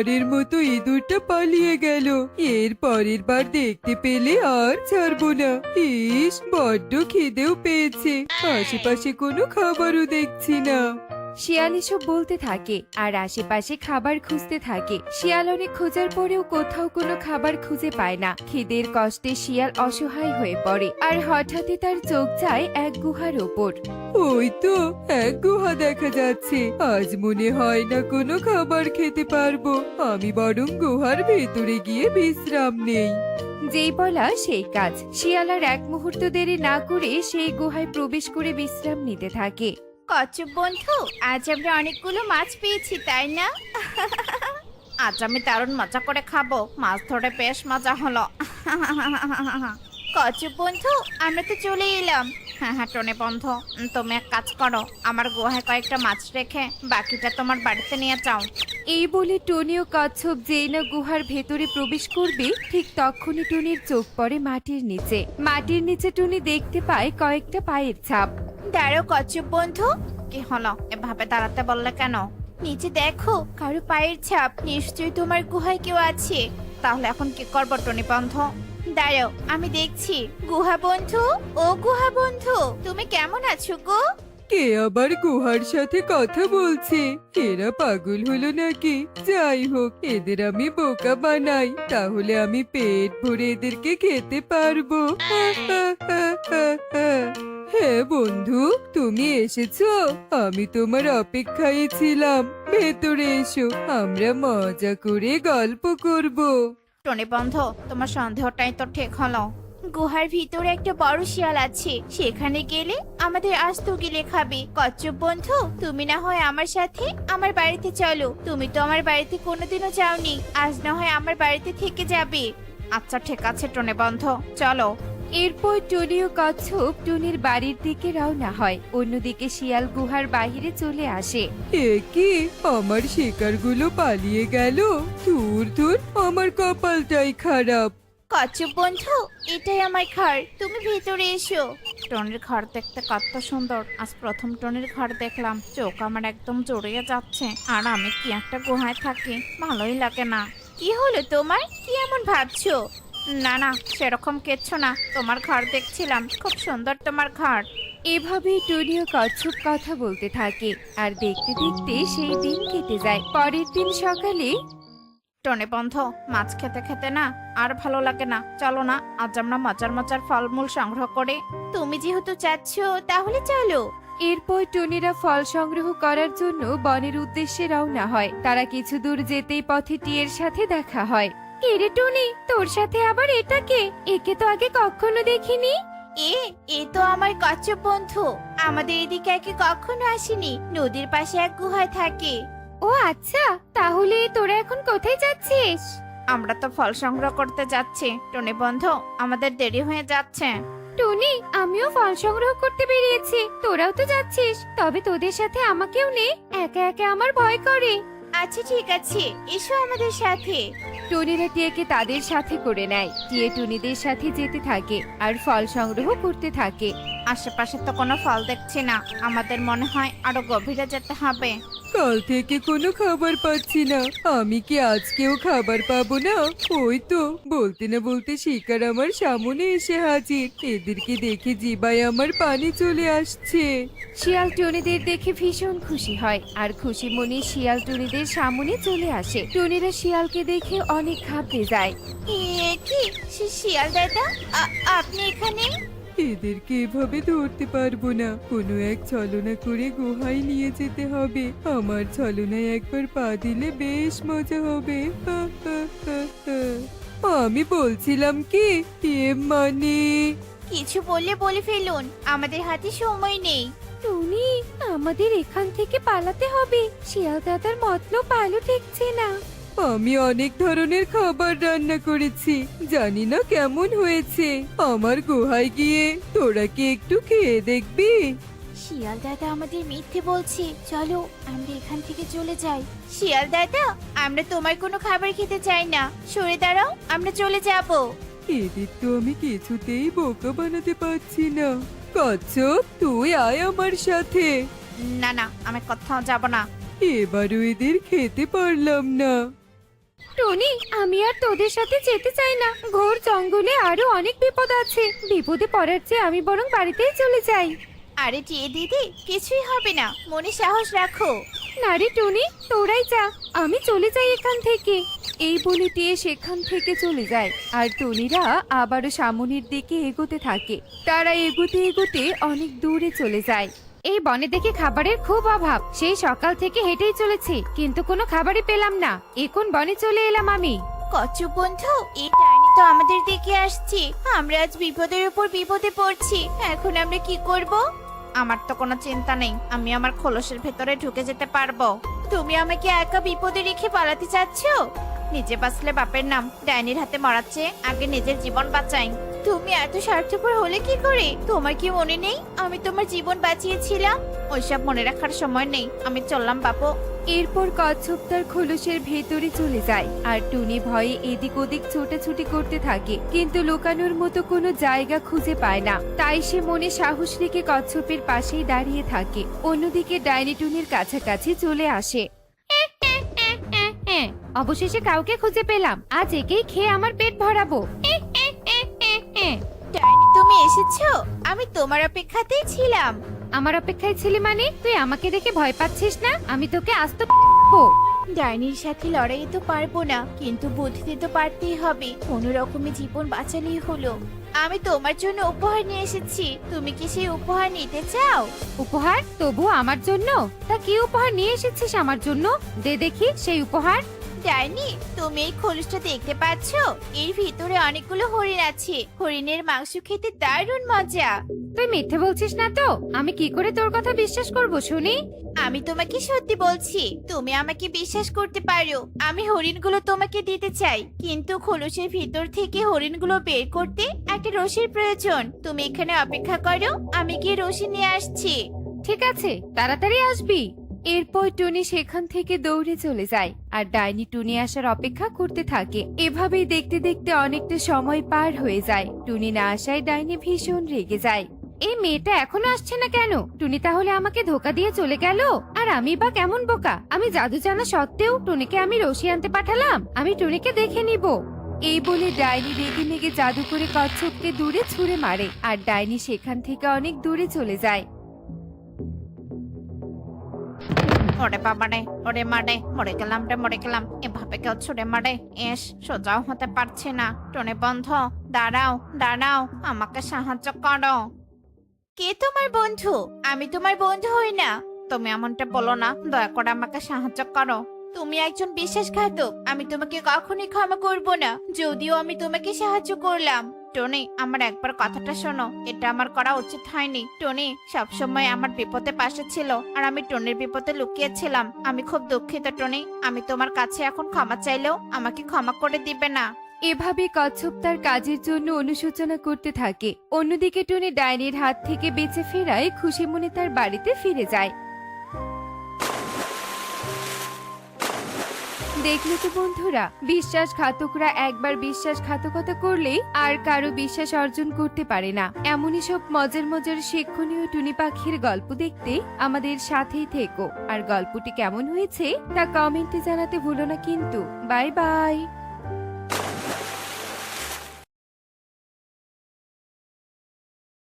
এবারের মতো ইঁদুরটা পালিয়ে গেল। এর পরের বার দেখতে পেলে আর ছাড়বো না। ইস, বড্ড খিদেও পেয়েছে, আশেপাশে কোনো খাবারও দেখছি না। শিয়াল এসব বলতে থাকে আর আশেপাশে খাবার খুঁজতে থাকে। শিয়াল অনেক খোঁজার পরেও কোথাও কোনো খাবার খুঁজে পায় না। খিদের কষ্টে শিয়াল অসহায় হয়ে পড়ে আর হঠাৎই তার চোখ যায় এক গুহার ওপর। ওই তো এক গুহা দেখা যাচ্ছে। আজ মনে হয় না কোনো খাবার খেতে পারবো। আমি বরং গুহার ভেতরে গিয়ে বিশ্রাম নেই। যেই বলা সেই কাজ। শিয়াল আর এক মুহূর্ত দেরি না করে সেই গুহায় প্রবেশ করে বিশ্রাম নিতে থাকে। কচ্ছপ বন্ধু, আজ আমরা অনেকগুলো মাছ পেয়েছি, তাই না? আজ আমি দারুণ মজা করে খাবো। মাছ ধরে বেশ মজা হলো। কচ্ছপ বন্ধু, আমরা তো চলে এলাম। হ্যাঁ হ্যাঁ টনে বন্ধু, তুমি এক কাজ করো, আমার গুহায় কয়েকটা মাছ রেখে বাকিটা তোমার বাড়িতে নিয়ে যাও। এই বলে টনি ও কচ্ছপ যেই না গুহার ভেতরে প্রবেশ করবে ঠিক তখনই টনির চোখ পড়ে মাটির নিচে। মাটির নিচে টনি দেখতে পায় কয়েকটা পায়ের ছাপ। দাঁড়াও কচ্ছপ বন্ধু, কি হলো? এভাবে দাঁড়াতে বললে কেন? নিচে দেখো, কারো পায়ের ছাপ। নিশ্চয়ই তোমার গুহায় কেউ আছে। তাহলে এখন কি করবো টনি বন্ধু? দাঁড়াও, আমি দেখছি। গুহা বন্ধু, ও গুহা বন্ধু, তুমি কেমন আছো গো? কে আবার গুহার সাথে কথা বলছে? এরা পাগল হলো নাকি? যাই হোক, এদের আমি বোকা বানাই, তাহলে আমি পেট ভরে এদেরকে খেতে পারবো। হ্যাঁ বন্ধু, তুমি এসেছো? আমি তোমার অপেক্ষায় ছিলাম। ভেতরে এসো, আমরা মজা করে গল্প করব। টনি বন্ধু, তোমার সন্দেহটাই তো ঠিক হলো। গুহার ভিতরে একটা বড় শিয়াল আছে। সেখানে গেলে আমাদের আস্ত গিলে খাবে। কচ্ছপ বন্ধু, তুমি না হয় আমার সাথে আমার বাড়িতে চলো। তুমি তো আমার বাড়িতে কোনোদিনও যাওনি, আজ না হয় আমার বাড়িতে থেকে যাবে। আচ্ছা ঠিক আছে টনি বন্ধু, চলো। এরপর টনি ও কচ্ছপ টনির বাড়ির দিকে রওনা হয়। অন্যদিকে শিয়াল গুহার বাইরে চলে আসে। এ কি, আমার শিকারগুলো পালিয়ে গেল? দূর দূর, আমার কপালটাই খারাপ। কচ্ছপ বন্ধু, এটাই আমার ঘর, তুমি ভেতরে এসো। টনির ঘর দেখতে কত সুন্দর। আজ প্রথম টনির ঘর দেখলাম, চোখ আমার একদম জড়িয়ে যাচ্ছে। আর আমি কি একটা গুহায় থাকি, ভালোই লাগে না। কি হলো তোমার? কি এমন ভাবছো? না না, সেরকম কিচ্ছু না। তোমার ঘর দেখছিলাম, খুব সুন্দর তোমার ঘর। এভাবেই টনি ও কচ্ছপ কথা বলতে থাকে আর দেখতে দেখতে সেই দিন কেটে যায়। পরের দিন সকালে টনি বন্ধু, মাছ খেতে খেতে না আর ভালো লাগে না। চলো না, আজ আমরা মজার মজার ফলমূল সংগ্রহ করে। তুমি যেহেতু চাচ্ছ, তাহলে চলো। এরপর টনিরা ফল সংগ্রহ করার জন্য বনের উদ্দেশ্যে রওনা হয়। তারা কিছু দূর যেতেই পথে টিয়ের সাথে দেখা হয়। এরে টনি, তোর সাথে আবার এটা কে? একে তো আগে কখনো দেখিনি। এ তো আমার কচ্ছপ বন্ধু। আমাদের এদিকে একে কখনো আসেনি। নদীর পাশে এক গুহায় থাকে। ও আচ্ছা, তাহলে তোরা এখন কোথায় যাচ্ছিস? আমরা তো ফল সংগ্রহ করতে যাচ্ছি টনি বন্ধু, আমাদের দেরি হয়ে যাচ্ছে। টনি, আমিও ফল সংগ্রহ করতে বেরিয়েছি। তোরাও তো যাচ্ছিস, তবে তোদের সাথে আমাকেও নে। একা একা আমার ভয় করে। আচ্ছা ঠিক আছে, এসো আমাদের সাথে। টনিরা টিয়াকে তাদের সাথে করে নেয়। টিয়ে টুনিদের সাথে যেতে থাকে আর ফল সংগ্রহ করতে থাকে। আশেপাশে তো কোনো ফল দেখছি না। আমাদের মনে হয় আরো গভীরে যেতে হবে। কাল থেকে কোনো খাবার পাচ্ছি না। আমি কি আজকেও খাবার পাবো না? ওই তো, বলতে না বলতে শিকার আমার সামনে এসে হাজির। এদেরকে দেখে জিবায় আমার পানি চলে আসছে। শিয়াল টুনিদের দেখে ভীষণ খুশি হয় আর খুশি মনে শিয়াল টুনিদের সামনে চলে আসে। টুনিরা শিয়ালকে দেখে অনেক ঘাবড়ে যায়। এ কি, শিয়াল দাদা, আপনি এখানে? এদেরকে এভাবে ধরতে পারবো না। কোনো এক ছলনা করে গুহায় নিয়ে যেতে হবে। আমার ছলনায় একবার পা দিলে বেশ মজা হবে। আমি বলছিলাম কি, মানে কিছু বললে বলে ফেলুন, আমাদের হাতে সময় নেই। টুনি, আমাদের এখান থেকে পালাতে হবে। শিয়াল দাদার মতলব ভালো ঠেকছে না। আমি অনেক ধরনের খাবার রান্না করেছি, জানি না কেমন হয়েছে। আমার গুহায় গিয়ে তোরা কি একটু খেয়ে দেখবি? শিয়াল দাদা আমাদের মিথ্যে বলছে। চলো আমরা এখান থেকে চলে যাই। শিয়াল দাদা, আমরা তোমার কোনো খাবার খেতে চাই না। সরে দাঁড়াও, আমরা চলে যাব। এদের তো আমি কিছুতেই বোকা বানাতে পারছি না। কচ্ছপ, তুই আয় আমার সাথে। না না, আমি কোথাও যাব না। এবারও এদের খেতে পারলাম না। টনি, আমি আর তোদের সাথে যেতে চাই না। ঘোর জঙ্গলে আরো অনেক বিপদ আছে। বিপদে পড়ার চেয়ে আমি বরং বাড়িতেই চলে যাই। আরে টিয়ে দিদি, কিছুই হবে না, মনে সাহস রাখো। না রে টনি, তোরাই যা, আমি চলে যাই এখান থেকে। এই বলে টিয়ে সেখান থেকে চলে যায় আর টনিরা আবারও সামনের দিকে এগোতে থাকে। তারা এগোতে এগোতে অনেক দূরে চলে যায়। এই বনে দেখে খাবারের খুব অভাব, সেই সকাল থেকে হেঁটেই চলেছি কিন্তু কোনো খাবারই পেলাম না। এখন বনে চলে এলাম আমি। কচ্ছপ বন্ধু, এই ডাইনি তো আমাদের দিকে আসছে। আমরা আজ বিপদের উপর বিপদে পড়ছি, এখন আমরা কি করব? আমার তো কোনো চিন্তা নেই, আমি আমার খোলসের ভেতরে ঢুকে যেতে পারবো। তুমি আমাকে একা বিপদে রেখে পালাতে চাচ্ছ? নিজে বাঁচলে বাপের নাম, ডাইনির হাতে মরাচ্ছে আগে নিজের জীবন বাঁচাই। তুমি এত স্বার্থপর হলে কি করে? তোমার কি মনে নেই আমি তোমার জীবন বাঁচিয়েছিলাম? ওইসব মনে রাখার সময় নেই, আমি চললাম বাপু। এরপর কচ্ছপ তার খোলসের ভেতরে চলে যায় আর টুনি ভয়ে এদিক ওদিক ছোটাছুটি করতে থাকে, কিন্তু লুকানোর মতো কোনো জায়গা খুঁজে পায় না। তাই সে মনে সাহস রেখে কচ্ছপের পাশেই দাঁড়িয়ে থাকে। অন্যদিকে ডাইনি টুনির কাছাকাছি চলে আসে। অবশেষে কাউকে খুঁজে পেলাম, আজ একেই খেয়ে আমার পেট ভরাবো। ডাইনি, তুমি এসেছো? আমি তোমার অপেক্ষাতেই ছিলাম। আমার অপেক্ষায় ছিলি মানে? তুই আমাকে দেখে ভয় পাচ্ছিস না? আমি তোকে আস্ত ডাইনির সাথে লড়াই তো পারবো না, কিন্তু বুদ্ধিতে তো পারতেই হবে। কোনো রকমে জীবন বাঁচালেই হলো। আমি তোমার জন্য উপহার নিয়ে এসেছি, তুমি কি সেই উপহার নিতে চাও? উপহার? তবু আমার জন্য? তা কি উপহার নিয়ে এসেছিস আমার জন্য? দে দেখি সেই উপহার। ডাইনি, তুমি এই খোলসটা দেখতে পাচ্ছো? এর ভিতরে অনেকগুলো হরিণ আছে। হরিণের মাংস খেতে দারুণ মজা। তুই মিথ্যে বলছিস না তো? আমি কি করে তোর কথা বিশ্বাস করব শুনি? আমি তোমাকে সত্যি বলছি, তুমি আমাকে বিশ্বাস করতে পারো। আমি হরিণগুলো তোমাকে দিতে চাই, কিন্তু খোলসের ভিতর থেকে হরিণগুলো বের করতে একটা রশির প্রয়োজন। তুমি এখানে অপেক্ষা করো, আমি গিয়ে রশি নিয়ে আসছি। ঠিক আছে, তাড়াতাড়ি আসবি। এরপর টুনি সেখান থেকে দৌড়ে চলে যায় আর ডাইনি টুনি আসার অপেক্ষা করতে থাকে। এভাবেই দেখতে দেখতে অনেকটা সময় পার হয়ে যায়। টুনি না আসায় ডাইনি ভীষণ রেগে যায়। এই মেয়েটা এখনো আসছে না কেন? টুনি তাহলে আমাকে ধোকা দিয়ে চলে গেল। আর আমি বা কেমন বোকা, আমি জাদু জানা সত্ত্বেও টুনিকে আমি রশি আনতে পাঠালাম। আমি টুনিকে দেখে নিব। এই বলে ডাইনি রেগে মেগে জাদু করে কচ্ছপকে দূরে ছুঁড়ে মারে আর ডাইনি সেখান থেকে অনেক দূরে চলে যায়। ওরে বাবা রে, ওরে মারে, মরে গেলাম রে, মরে গেলাম। এভাবে কেউ ছুড়ে মারে? এস, সোজাও হতে পারছে না। টনে বন্ধ, দাঁড়াও দাঁড়াও, আমাকে সাহায্য করো। কে তোমার বন্ধু? আমি তোমার বন্ধু হই না। তুমি এমনটা বলো না, দয়া করে আমাকে সাহায্য করো। তুমি একজন বিশ্বাসঘাতক, আমি তোমাকে কখনোই ক্ষমা করব না, যদিও আমি তোমাকে সাহায্য করলাম। টনি, আমার একবার কথাটা শোনো, এটা আমার করা উচিত হয়নি। টনি সবসময় আমার বিপদে পাশে ছিল, আর আমি টনির বিপদে লুকিয়েছিলাম। আমি খুব দুঃখিত টনি, আমি তোমার কাছে এখন ক্ষমা চাইলেও আমাকে ক্ষমা করে দিবে না। এভাবে কচ্ছপ তার কাজের জন্য অনুশোচনা করতে থাকে। অন্যদিকে টুনি ডাইনির হাত থেকে বেঁচে ফেরায় খুশি মনে তার বাড়িতে ফিরে যায়। দেখলে তো বন্ধুরা, বিশ্বাসঘাতকরা একবার বিশ্বাসঘাতকতা করলেই আর কারো বিশ্বাস অর্জন করতে পারে না। এমনই সব মজার মজার শিক্ষণীয় টুনি পাখির গল্প দেখতে আমাদের সাথেই থেকো। আর গল্পটি কেমন হয়েছে তা কমেন্টে জানাতে ভুলো না কিন্তু। Bye bye.